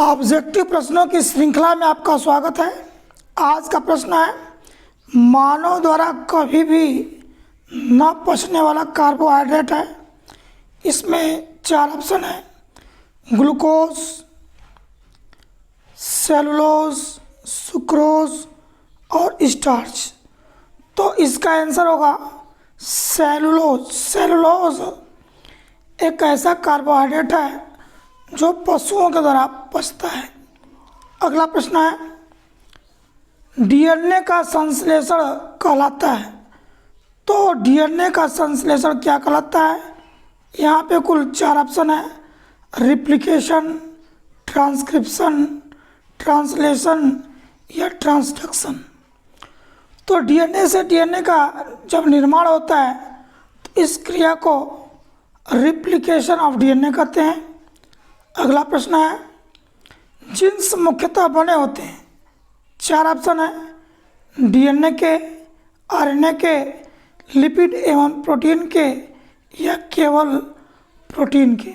Objective प्रश्नों की श्रृंखला में आपका स्वागत है। आज का प्रश्न है, मानव द्वारा कभी भी न पचने वाला कार्बोहाइड्रेट है। इसमें 4 ऑप्शन है, ग्लूकोज, सेलुलोज, सुक्रोज और स्टार्च। तो इसका आंसर होगा सेलुलोज। सेलुलोज एक ऐसा कार्बोहाइड्रेट है जो पशुओं के द्वारा पचता है। अगला प्रश्न है, डीएनए का संश्लेषण कहलाता है। तो डीएनए का संश्लेषण क्या कहलाता है? यहाँ पे कुल 4 ऑप्शन है, रिप्लिकेशन, ट्रांसक्रिप्शन, ट्रांसलेशन या ट्रांसडक्शन। तो डीएनए से डीएनए का जब निर्माण होता है तो इस क्रिया को रिप्लिकेशन ऑफ डीएनए कहते हैं। अगला प्रश्न है, जीन्स मुख्यतः बने होते हैं। 4 ऑप्शन है, डीएनए के, आरएनए के, लिपिड एवं प्रोटीन के या केवल प्रोटीन के।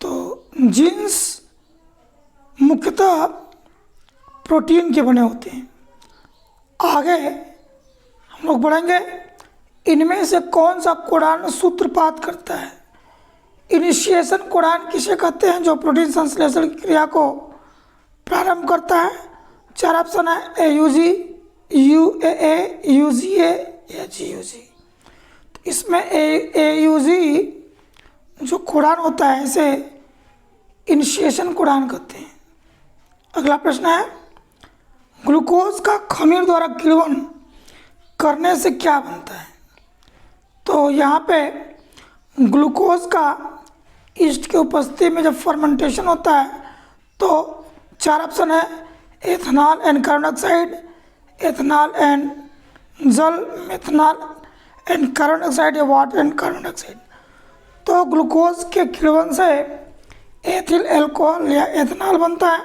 तो जीन्स मुख्यतः प्रोटीन के बने होते हैं। आगे हम लोग बढ़ेंगे, इनमें से कौन सा कोडान सूत्रपात करता है? इनिशिएशन कोडान किसे कहते हैं जो प्रोटीन संश्लेषण की क्रिया को प्रारंभ करता है? 4 ऑप्शन है, एयूजी, यूएए, यूजीए या जीयूजी। तो इसमें एयूजी जो कोडान होता है इसे इनिशिएशन कोडान कहते हैं। अगला प्रश्न है, ग्लूकोज का खमीर द्वारा किण्वन करने से क्या बनता है? तो यहाँ पे ग्लूकोज का ईस्ट की उपस्थिति में जब फर्मेंटेशन होता है तो 4 ऑप्शन है, ethanol and carbon dioxide, ethanol and जल, मेथनॉल एंड कार्बन डाइऑक्साइड या वाटर एंड कार्बन डाइऑक्साइड। तो ग्लूकोज के किण्वन से एथिल एल्कोहल या एथनॉल बनता है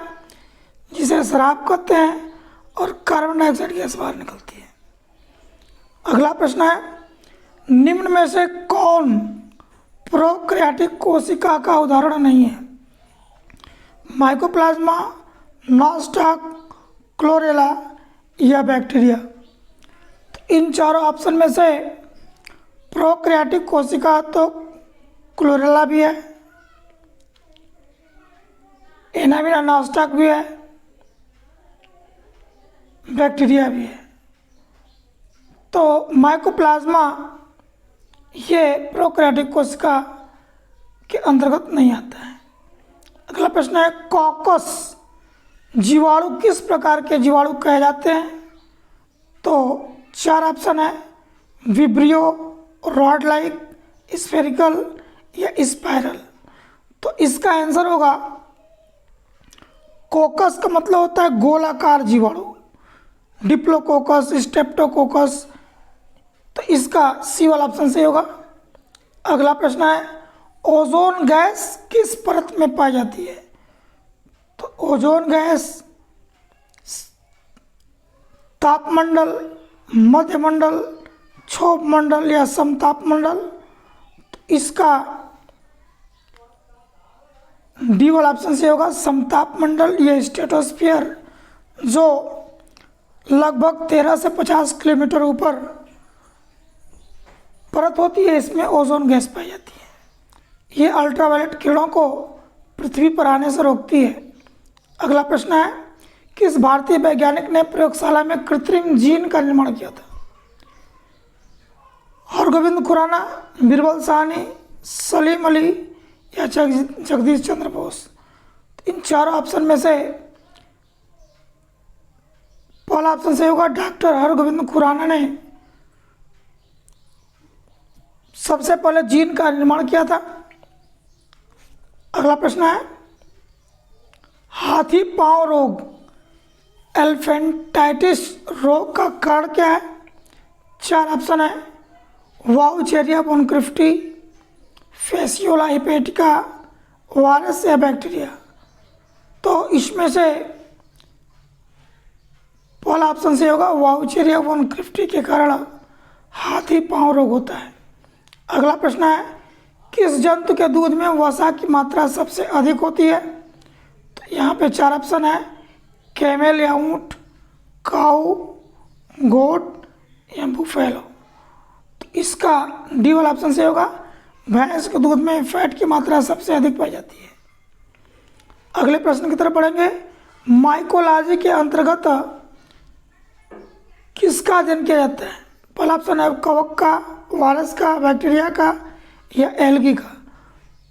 जिसे शराब कहते हैं और कार्बन डाइऑक्साइड गैस बाहर निकलती है। अगला प्रश्न है, निम्न में से कौन प्रोकैरियोटिक कोशिका का उदाहरण नहीं है? माइकोप्लाज्मा, नॉस्टॉक, क्लोरेला या बैक्टीरिया। तो इन चारों ऑप्शन में से प्रोकैरियोटिक कोशिका तो क्लोरेला भी है, एनामिना नॉस्टॉक भी है, बैक्टीरिया भी है। तो माइकोप्लाज्मा ये प्रोकैरियोटिक कोशिका के अंतर्गत नहीं आता है। अगला प्रश्न है, कॉकस जीवाणु किस प्रकार के जीवाणु कहे जाते हैं? तो 4 ऑप्शन है, विब्रियो, रॉड लाइक, स्फेरिकल या स्पाइरल। तो इसका आंसर होगा, कोकस का मतलब होता है गोलाकार जीवाणु, डिप्लोकोकस, स्टेप्टोकोकस। तो इसका सी वाला ऑप्शन सही होगा। अगला प्रश्न है, ओजोन गैस किस परत में पाई जाती है? तो ओजोन गैस तापमंडल, मध्यमंडल, क्षोभमंडल या समतापमंडल। तो इसका डी वाला ऑप्शन सही होगा, समतापमंडल या स्ट्रेटोस्फीयर, जो लगभग 13 से 50 किलोमीटर ऊपर परत होती है, इसमें ओजोन गैस पाई जाती है। ये अल्ट्रावायलेट किरणों को पृथ्वी पर आने से रोकती है। अगला प्रश्न है, किस भारतीय वैज्ञानिक ने प्रयोगशाला में कृत्रिम जीन का निर्माण किया था? हरगोविंद खुराना, बीरबल साहनी, सलीम अली या जगदीश चंद्र बोस। इन चारों ऑप्शन में से पहला ऑप्शन सही होगा, डॉक्टर हरगोविंद खुराना ने सबसे पहले जीन का निर्माण किया था। अगला प्रश्न है, हाथी पांव रोग, एल्फेंटाइटिस रोग का कारण क्या है? 4 ऑप्शन है, वाउचेरिया बोनक्रिफ्टी, फेसियोला हिपेटिका, वायरस या बैक्टीरिया। तो इसमें से पहला ऑप्शन सही होगा, वाउचेरिया बोनक्रिफ्टी के कारण हाथी पांव रोग होता है। अगला प्रश्न है, किस जंतु के दूध में वसा की मात्रा सबसे अधिक होती है? तो यहाँ पे 4 ऑप्शन है, कैमेल या ऊँट, काऊ, गोट या बुफेलो। तो इसका डी वाला ऑप्शन से होगा। भैंस के दूध में फैट की मात्रा सबसे अधिक पाई जाती है। अगले प्रश्न की तरफ बढ़ेंगे। माइकोलॉजी के अंतर्गत किसका अध्ययन किया जाता है? पहला ऑप्शन है कवक का, वायरस का, बैक्टीरिया का या एल्गी का।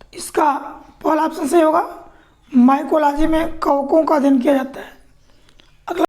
तो इसका पहला ऑप्शन सही होगा। माइकोलॉजी में कवकों का अध्ययन किया जाता है।